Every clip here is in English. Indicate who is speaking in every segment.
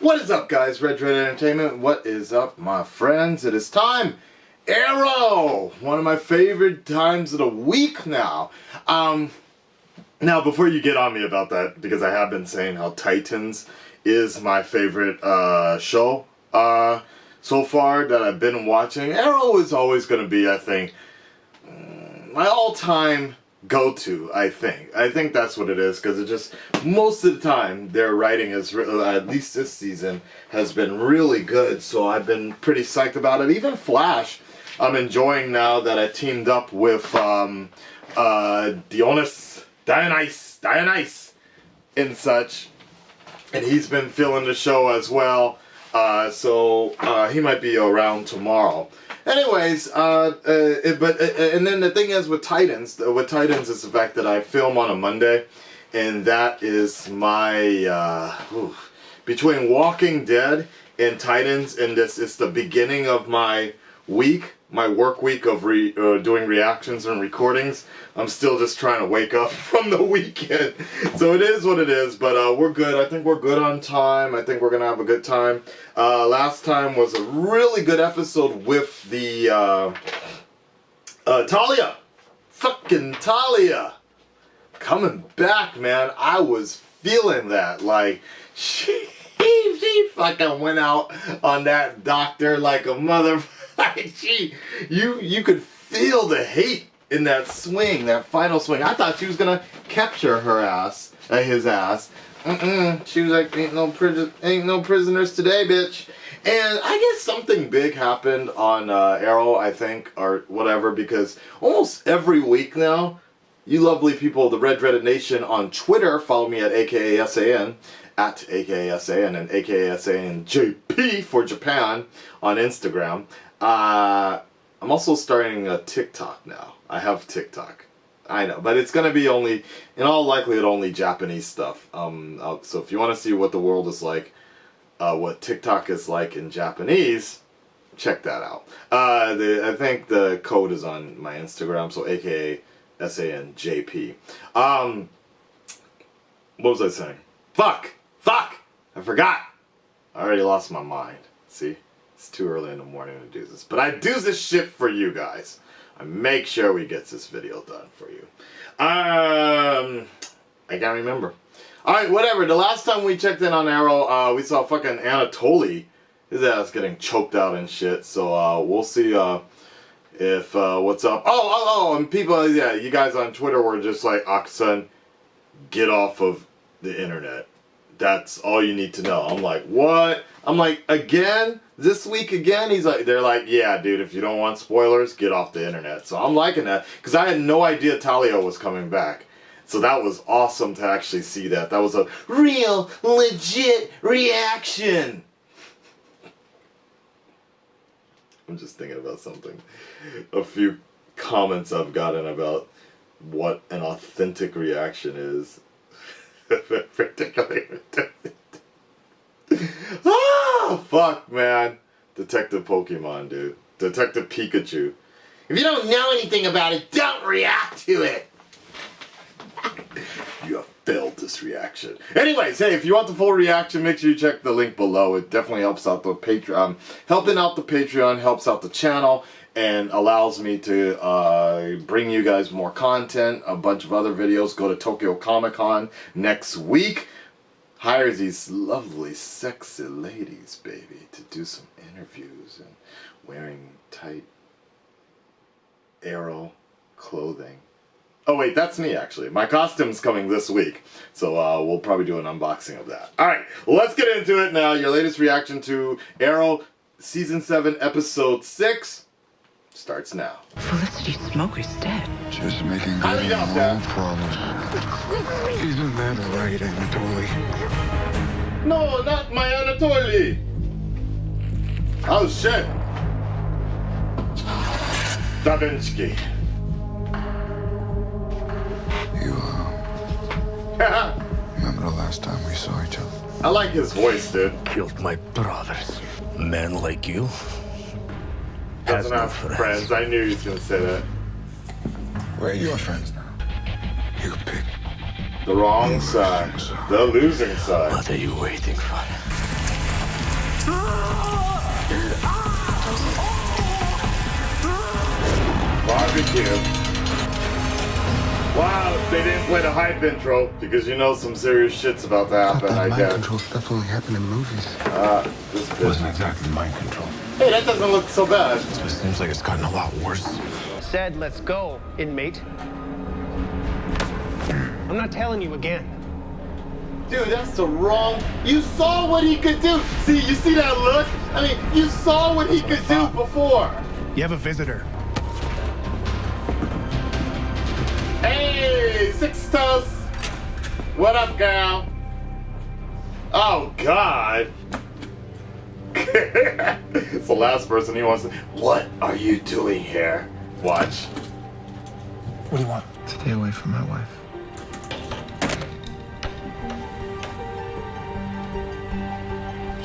Speaker 1: What is up, guys? Red Entertainment. What is up, my friends? It is time. Arrow! One of my favorite times of the week now. Now, before you get on me about that, because I have been saying how Titans is my favorite show so far that I've been watching, Arrow is always going to be, I think, my all-time go-to, I think. I think that's what it is, because it just, most of the time, their writing is, at least this season, has been really good, so I've been pretty psyched about it. Even Flash, I'm enjoying now that I teamed up with Diaz and such, and he's been filling the show as well, so he might be around tomorrow. Anyways, and then the thing is with Titans is the fact that I film on a Monday, and that is my, between Walking Dead and Titans, and this is the beginning of my week, my work week of doing reactions and recordings. I'm still just trying to wake up from the weekend. So it is what it is, but we're good. I think we're good on time. I think we're going to have a good time. Last time was a really good episode with the Talia. Fucking Talia. Coming back, man. I was feeling that. Like, she fucking went out on that doctor like a mother. You could feel the hate in that swing, that final swing. I thought she was gonna capture her ass, his ass. She was like, ain't no prisoners today, bitch. And I guess something big happened on Arrow, I think, or whatever, because almost every week now, you lovely people of the Red Dreaded Nation on Twitter, follow me at AKASAN, at AKASAN, and AKASANJP for Japan on Instagram. I'm also starting a TikTok now. I have TikTok. I know, but it's gonna be only, in all likelihood, only Japanese stuff. So if you want to see what the world is like, what TikTok is like in Japanese, check that out. I think the code is on my Instagram, so AKASANJP. What was I saying? Fuck! I forgot! I already lost my mind. See? It's too early in the morning to do this. But I do this shit for you guys. I make sure we get this video done for you. I can't remember. Alright, whatever. The last time we checked in on Arrow, we saw fucking Anatoly. His ass getting choked out and shit. So, we'll see, if, what's up. And people, yeah, you guys on Twitter were just like, Akasan, get off of the internet. That's all you need to know. I'm like, what? I'm like, again? This week again? They're like, yeah, dude, if you don't want spoilers, get off the internet. So I'm liking that, because I had no idea Talia was coming back. So that was awesome to actually see that. That was a real, legit reaction. I'm just thinking about something. A few comments I've gotten about what an authentic reaction is. Particularly ah, fuck, man. Detective Pokemon, dude. Detective Pikachu. If you don't know anything about it, don't react to it. You have failed this reaction. Anyways, hey, if you want the full reaction, make sure you check the link below. It definitely helps out the Patreon. Helping out the Patreon helps out the channel and allows me to bring you guys more content, a bunch of other videos. Go to Tokyo Comic-Con next week. Hire these lovely, sexy ladies, baby, to do some interviews and wearing tight Arrow clothing. Oh wait, that's me actually. My costume's coming this week, so we'll probably do an unboxing of that. Alright, let's get into it now. Your latest reaction to Arrow Season 7, Episode 6 starts now.
Speaker 2: Felicity's smoker's dead.
Speaker 3: Just making good on her own problems. Isn't that right, Anatoly?
Speaker 1: No, not my Anatoly! Oh shit! Da Vinci.
Speaker 3: You, remember the last time we saw each other?
Speaker 1: I like his voice, dude.
Speaker 4: Killed my brothers. Men like you
Speaker 1: Doesn't have friends. I knew he was gonna say that.
Speaker 3: Where are your friends now? You picked
Speaker 1: the wrong side. The losing side.
Speaker 4: What are you waiting for?
Speaker 1: barbecue. Wow, they didn't play the hype intro because you know some serious shit's about to happen, I
Speaker 3: Mind
Speaker 1: guess.
Speaker 3: control stuff only happened in movies.
Speaker 1: This
Speaker 3: It wasn't exactly mind control.
Speaker 1: Hey, that doesn't look so bad.
Speaker 4: It seems like it's gotten a lot worse.
Speaker 5: Said, let's go, inmate. I'm not telling you again.
Speaker 1: Dude, that's the wrong... You saw what he could do. See, you see that look? I mean, you saw what he could do before.
Speaker 5: You have a visitor.
Speaker 1: Hey, Sixtus. What up, gal? Oh, God. It's the last person he wants to... What are you doing here? Watch.
Speaker 3: What do you want? Stay away from my wife.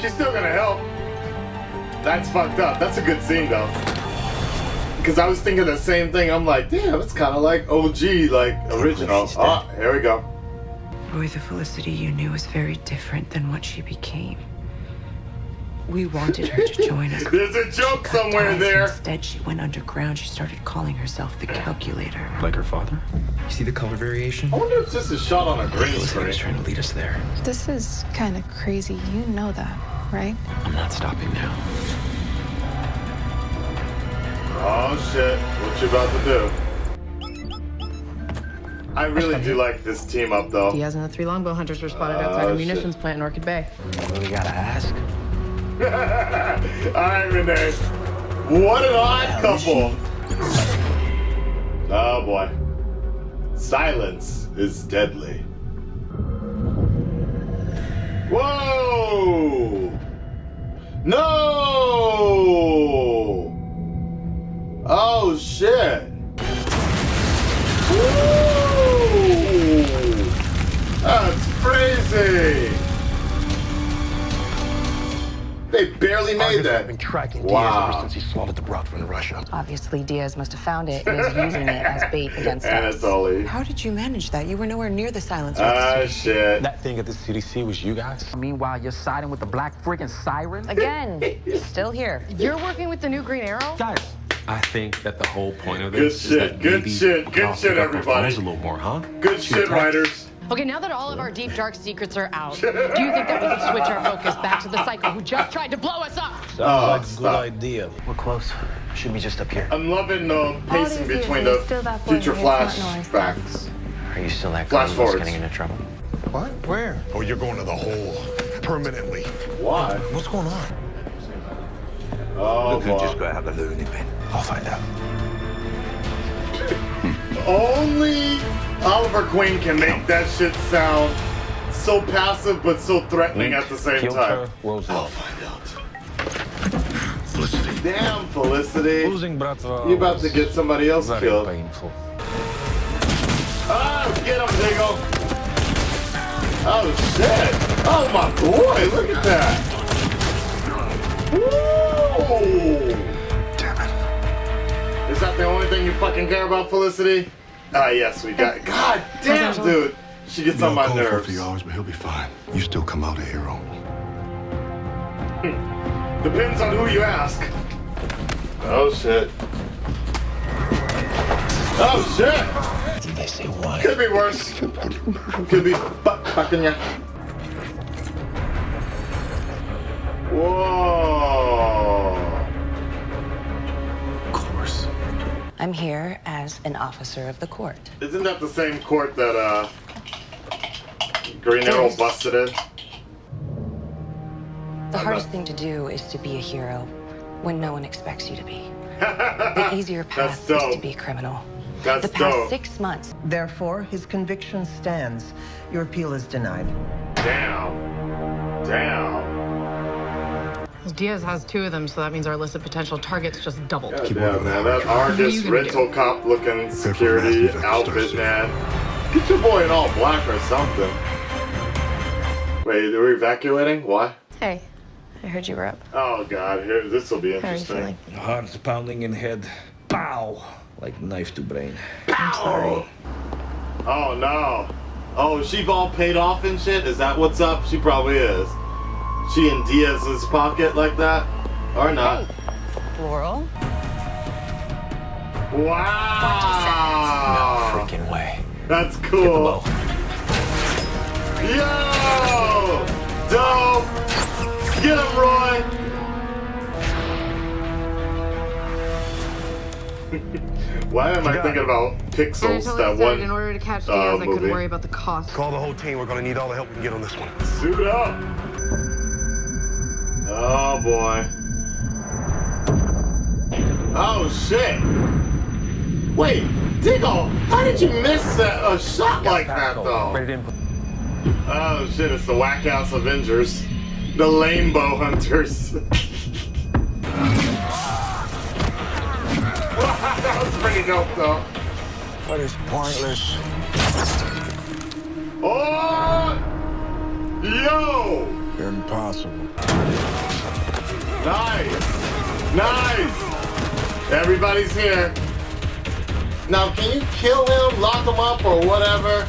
Speaker 1: She's still gonna help. That's fucked up. That's a good scene, though. Because I was thinking the same thing. I'm like, damn, it's kind of like OG, like original. Oh, here we go.
Speaker 2: Boy, the Felicity you knew was very different than what she became. We wanted her to join us.
Speaker 1: There's a joke
Speaker 2: Cut
Speaker 1: somewhere
Speaker 2: ties.
Speaker 1: there.
Speaker 2: Instead, she went underground. She started calling herself the Calculator.
Speaker 4: Like her father?
Speaker 6: You see the color variation?
Speaker 1: I wonder if this is shot on a green
Speaker 6: Felicity was
Speaker 1: screen.
Speaker 6: trying to lead us there.
Speaker 7: This is kind of crazy. You know that, right?
Speaker 6: I'm not stopping now.
Speaker 1: Oh shit, what you about to do? I really do like this team up though.
Speaker 8: Diaz and the 3 longbow hunters were spotted outside a munitions plant in Orchid Bay.
Speaker 4: We gotta ask.
Speaker 1: Alright, Renee. What an odd couple. Oh boy. Silence is deadly. Whoa! No! Oh shit! Woo! That's crazy! They barely made that.
Speaker 4: I've been tracking
Speaker 1: Wow.
Speaker 4: Diaz ever since he slaughtered the broad from Russia.
Speaker 8: Obviously, Diaz must have found it and is using it as bait against us.
Speaker 1: Anatoly.
Speaker 2: How did you manage that? You were nowhere near the silencer.
Speaker 1: Ah shit.
Speaker 4: That thing at the CDC was you guys?
Speaker 9: Meanwhile, you're siding with the black freaking siren?
Speaker 8: Again, still here. You're working with the new Green Arrow?
Speaker 4: Guys, I think that the whole point of
Speaker 1: Good
Speaker 4: this
Speaker 1: shit,
Speaker 4: is that
Speaker 1: good
Speaker 4: maybe
Speaker 1: shit, good
Speaker 4: I'll
Speaker 1: shit,
Speaker 4: pick up our
Speaker 1: everybody.
Speaker 4: phones a little more, huh?
Speaker 1: Good
Speaker 4: She
Speaker 1: shit,
Speaker 4: attacked-
Speaker 1: writers.
Speaker 8: Okay, now that all of our deep, dark secrets are out, do you think that we can switch our focus back to the psycho who just tried to blow us up?
Speaker 1: Oh, stop.
Speaker 4: idea.
Speaker 9: We're close. Should be just up here.
Speaker 1: I'm loving the pacing
Speaker 7: these
Speaker 1: between
Speaker 7: years,
Speaker 1: the
Speaker 7: still that boy
Speaker 1: future
Speaker 7: who makes that
Speaker 1: flashbacks.
Speaker 9: Are you still that
Speaker 1: Flash
Speaker 9: girl who's
Speaker 1: forwards.
Speaker 9: getting into trouble?
Speaker 3: What? Where? Oh, you're going to the hole. Permanently.
Speaker 1: Why?
Speaker 3: What's going on?
Speaker 1: Oh, boy.
Speaker 4: got a balloon in bed.
Speaker 3: I'll find out.
Speaker 1: Only Oliver Queen can make that shit sound so passive but so threatening at the same time.
Speaker 4: rolls
Speaker 1: I'll find out. Felicity. Damn, Felicity.
Speaker 4: Losing brother.
Speaker 1: You about to get somebody else killed.
Speaker 4: painful.
Speaker 1: Oh, get him, Diggle. Oh, shit. Oh, my boy. Look at that. Woo!
Speaker 3: Damn it.
Speaker 1: Is that the only thing you fucking care about, Felicity? Ah, yes, we got. God damn, dude. She gets on my
Speaker 3: Cold for a
Speaker 1: nerves.
Speaker 3: few hours, but he'll be fine. You still come out a hero.
Speaker 1: Depends on who you ask. Oh, shit. Oh, shit.
Speaker 4: Did they say why?
Speaker 1: Could be worse. Could be fucking ya. Whoa.
Speaker 4: Of course.
Speaker 8: I'm here as an officer of the court.
Speaker 1: Isn't that the same court that, Green Arrow busted in?
Speaker 8: The hardest thing to do is to be a hero when no one expects you to be. The easier path is
Speaker 1: dope.
Speaker 8: to be a criminal.
Speaker 1: That's
Speaker 8: The past
Speaker 1: dope.
Speaker 8: 6 months,
Speaker 10: Therefore, his conviction stands. Your appeal is denied.
Speaker 1: Damn. Damn.
Speaker 8: Diaz has 2 of them, so that means our list of potential targets just doubled.
Speaker 1: God damn, man. That Argus
Speaker 8: you gonna
Speaker 1: rental cop looking security outfit, man. Get your boy in all black or something. Wait, are we evacuating? Why?
Speaker 7: Hey, I heard you were up.
Speaker 1: Oh, God. Here, this will be
Speaker 7: How are you
Speaker 1: interesting.
Speaker 7: feeling?
Speaker 6: Heart's pounding in head. Pow! Like knife to brain.
Speaker 7: I'm sorry.
Speaker 1: Oh, no. Oh, is she all paid off and shit? Is that what's up? She probably is. She in Diaz's pocket like that? Or not?
Speaker 8: Laurel?
Speaker 1: Wow.
Speaker 4: No freaking way.
Speaker 1: That's cool. Yo! Dope! Get him, Roy! Why am I thinking about Pixels, that one
Speaker 8: in order to catch Diaz, I couldn't
Speaker 1: movie?
Speaker 8: worry about the cost.
Speaker 5: Call the whole team. We're gonna need all the help we can get on this one.
Speaker 1: Suit up! Oh boy. Oh shit! Wait, Diggle, how did you miss a shot like that though? Oh shit, it's the Whack House Avengers. The Lambo Hunters. That was pretty dope though.
Speaker 3: That is pointless.
Speaker 1: Oh! Yo!
Speaker 3: Impossible.
Speaker 1: Nice! Nice! Everybody's here. Now, can you kill him, lock him up, or whatever?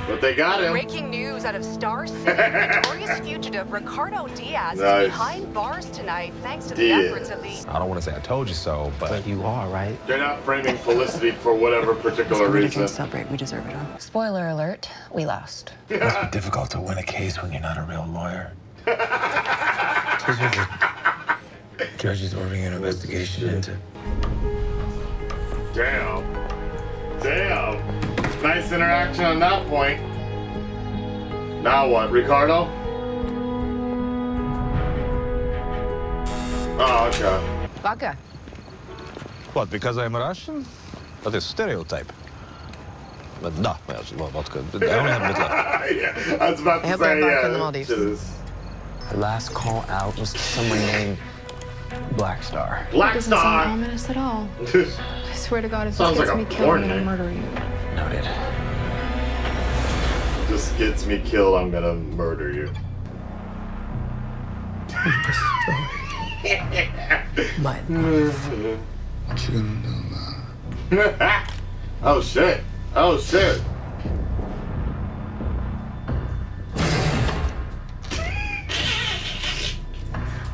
Speaker 1: But they got him.
Speaker 11: Breaking news out of Star City. Notorious fugitive Ricardo Diaz is behind bars tonight thanks to the efforts of the...
Speaker 4: I don't want to say I told you so, but you are, right?
Speaker 1: They're not framing Felicity for whatever particular reason.
Speaker 2: Celebrate. We deserve it all.
Speaker 12: Spoiler alert, we lost.
Speaker 4: It must be difficult to win a case when you're not a real lawyer. Judge is ordering an investigation into...
Speaker 1: Damn. Damn. Nice interaction on that point. Now what, Ricardo? Oh, okay.
Speaker 8: Vodka.
Speaker 6: What, because I'm Russian? That is stereotype. But no, vodka. I only have a bit left.
Speaker 1: Yeah, I was about to
Speaker 8: I hope
Speaker 1: say,
Speaker 8: they're back
Speaker 1: yeah.
Speaker 8: in the Maldives.
Speaker 9: The last call out was to someone named Black Star.
Speaker 1: Black
Speaker 7: Doesn't sound
Speaker 1: Star.
Speaker 7: ominous at all. I swear to God, if
Speaker 1: Sounds
Speaker 7: this
Speaker 1: like
Speaker 7: gets
Speaker 1: a
Speaker 7: me killed,
Speaker 1: porn
Speaker 7: I'm gonna
Speaker 1: name.
Speaker 7: murder you.
Speaker 9: Noted.
Speaker 1: This gets me killed, I'm gonna murder you.
Speaker 2: But
Speaker 3: What you gonna do, man?
Speaker 1: Oh shit. Oh shit.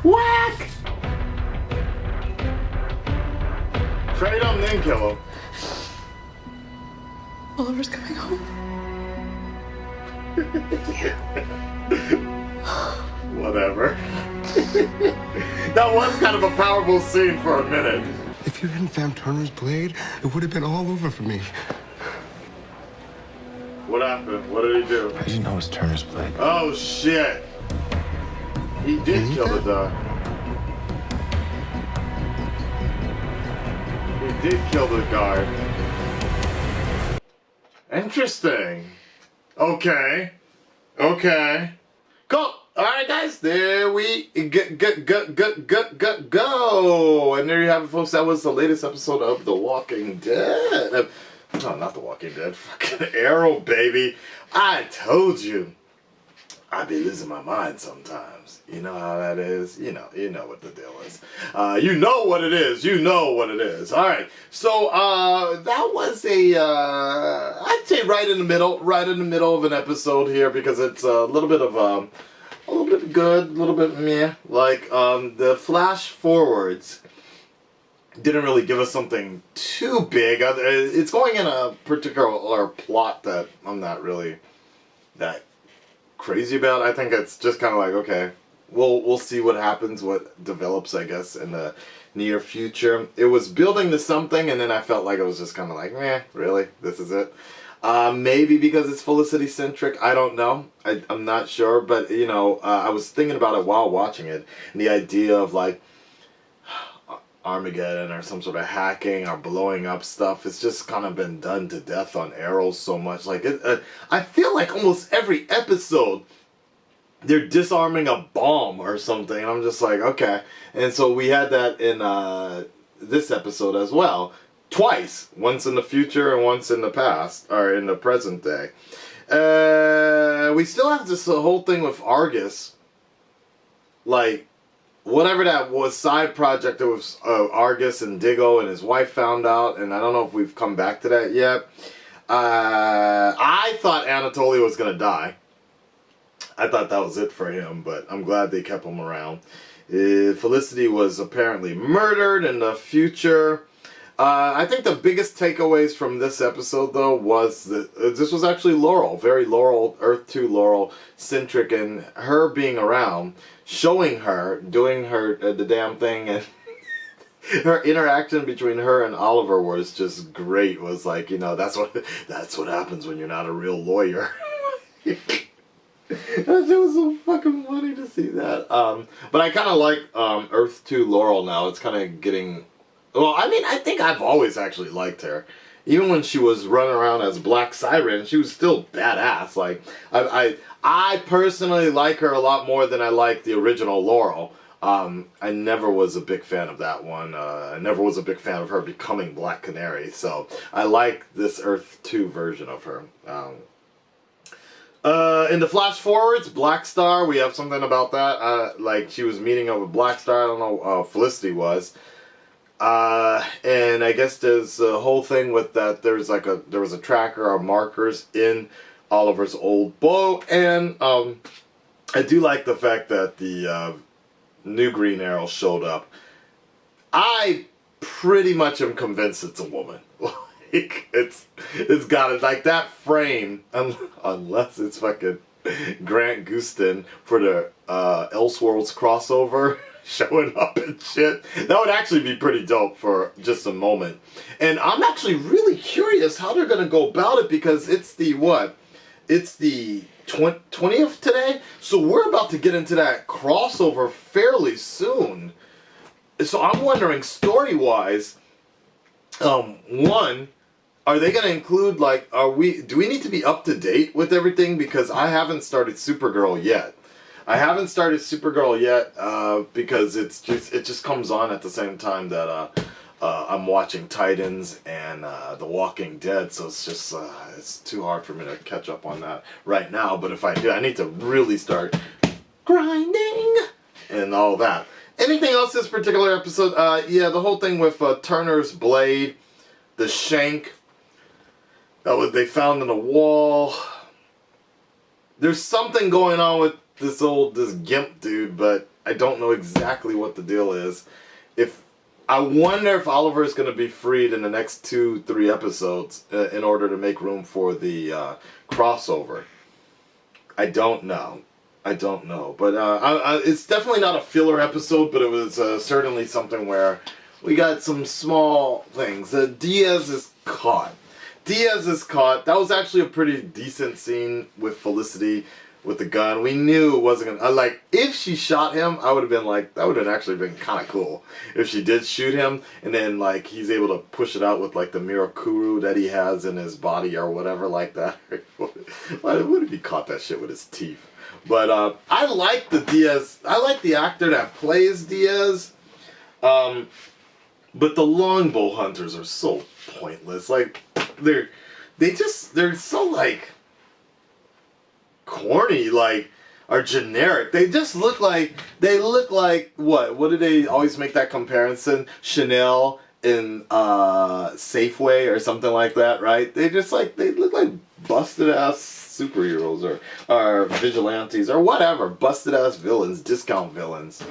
Speaker 1: Whack! Trade him, then kill him.
Speaker 7: Oliver's coming home.
Speaker 1: Whatever. That was kind of a powerful scene for a minute.
Speaker 3: If you hadn't found Turner's blade, it would have been all over for me.
Speaker 1: What happened? What did he do?
Speaker 4: How did you know it was Turner's blade?
Speaker 1: Oh shit. He did kill the dog. He did kill the guard. Interesting. Okay. Okay. Cool. All right, guys. There we go. And there you have it, folks. That was the latest episode of The Walking Dead. No, not The Walking Dead. Fucking Arrow, baby. I told you. I be losing my mind sometimes. You know how that is. You know what the deal is. You know what it is. You know what it is. All right. So that was I'd say right in the middle of an episode here, because it's a little bit of a little bit good, a little bit meh. Like the flash forwards didn't really give us something too big. It's going in a particular plot that I'm not really that crazy about. I think it's just kind of like, okay, we'll see what happens, what develops, I guess, in the near future. It was building to something, and then I felt like it was just kind of like, meh, really? This is it? Maybe because it's Felicity centric. I don't know. I'm not sure, but you know, I was thinking about it while watching it, and the idea of like Armageddon or some sort of hacking or blowing up stuff. It's just kind of been done to death on Arrow so much. Like I feel like almost every episode they're disarming a bomb or something. And I'm just like, okay. And so we had that in this episode as well. Twice. Once in the future and once in the past, or in the present day. We still have this whole thing with Argus. Like, whatever that was, side project that was Argus and Diggle and his wife found out, and I don't know if we've come back to that yet. I thought Anatoly was going to die. I thought that was it for him, but I'm glad they kept him around. Felicity was apparently murdered in the future. I think the biggest takeaways from this episode, though, was that this was actually Laurel, very Laurel, Earth 2 Laurel centric, and her being around, showing her, doing her the damn thing, and her interaction between her and Oliver was just great. Was like, you know, that's what happens when you're not a real lawyer. It was so fucking funny to see that. But I kind of like Earth 2 Laurel now. It's kind of getting... Well, I mean, I think I've always actually liked her. Even when she was running around as Black Siren, she was still badass. Like, I personally like her a lot more than I like the original Laurel. I never was a big fan of that one. I never was a big fan of her becoming Black Canary. So I like this Earth 2 version of her. In the flash forwards, Black Star, we have something about that. Like, she was meeting up with Black Star. I don't know, Felicity was. And I guess there's a whole thing with that. There was a tracker or markers in Oliver's old boat, and I do like the fact that the new Green Arrow showed up. I pretty much am convinced it's a woman. Like, it's got it, like that frame, unless it's fucking Grant Gustin for the Elseworlds crossover. Showing up and shit. That would actually be pretty dope for just a moment. And I'm actually really curious how they're going to go about it, because it's the, what? It's the 20th today? So we're about to get into that crossover fairly soon. So I'm wondering, story-wise, one, are they going to include, like, do we need to be up to date with everything? Because I haven't started Supergirl yet. I haven't started Supergirl yet because it just comes on at the same time that I'm watching Titans and The Walking Dead, so it's just it's too hard for me to catch up on that right now. But if I do, I need to really start grinding and all that. Anything else this particular episode? Yeah, the whole thing with Turner's blade, the shank that they found in the wall. There's something going on with this Gimp dude, but I don't know exactly what the deal is. I wonder if Oliver is going to be freed in the next 2-3 episodes in order to make room for the crossover. I don't know. But it's definitely not a filler episode, but it was certainly something where we got some small things. Diaz is caught. That was actually a pretty decent scene with Felicity with the gun. We knew it wasn't gonna, like, if she shot him, I would have been like, that would have actually been kind of cool if she did shoot him, and then, like, he's able to push it out with, like, the Mirakuru that he has in his body or whatever like that. What if he caught that shit with his teeth? But I like the Diaz. I like the actor that plays Diaz. But the longbow hunters are so pointless. Like, they're so, like, corny, like, are generic. They just look like what do they always make that comparison? Chanel in Safeway or something like that, right? They look like busted ass superheroes or vigilantes or whatever, busted ass villains, discount villains,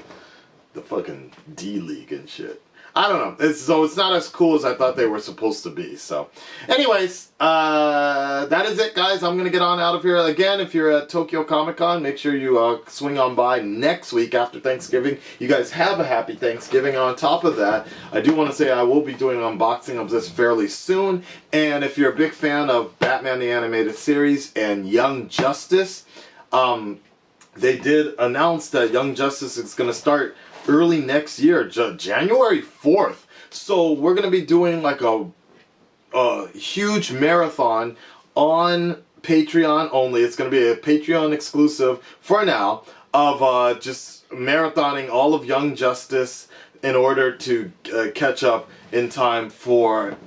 Speaker 1: the fucking D League and shit. I don't know. It's not as cool as I thought they were supposed to be. So, anyways, that is it, guys. I'm going to get on out of here. Again, if you're at Tokyo Comic Con, make sure you swing on by next week after Thanksgiving. You guys have a happy Thanksgiving. On top of that, I do want to say I will be doing an unboxing of this fairly soon. And if you're a big fan of Batman the Animated Series and Young Justice, they did announce that Young Justice is going to start early next year, January 4th. So we're going to be doing like a huge marathon on Patreon only. It's going to be a Patreon exclusive for now of just marathoning all of Young Justice in order to catch up in time for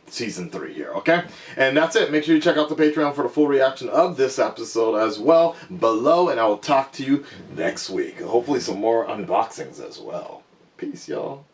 Speaker 1: season 3 here, okay? And that's it. Make sure you check out the Patreon for the full reaction of this episode as well below, and I will talk to you next week. Hopefully some more unboxings as well. Peace, y'all.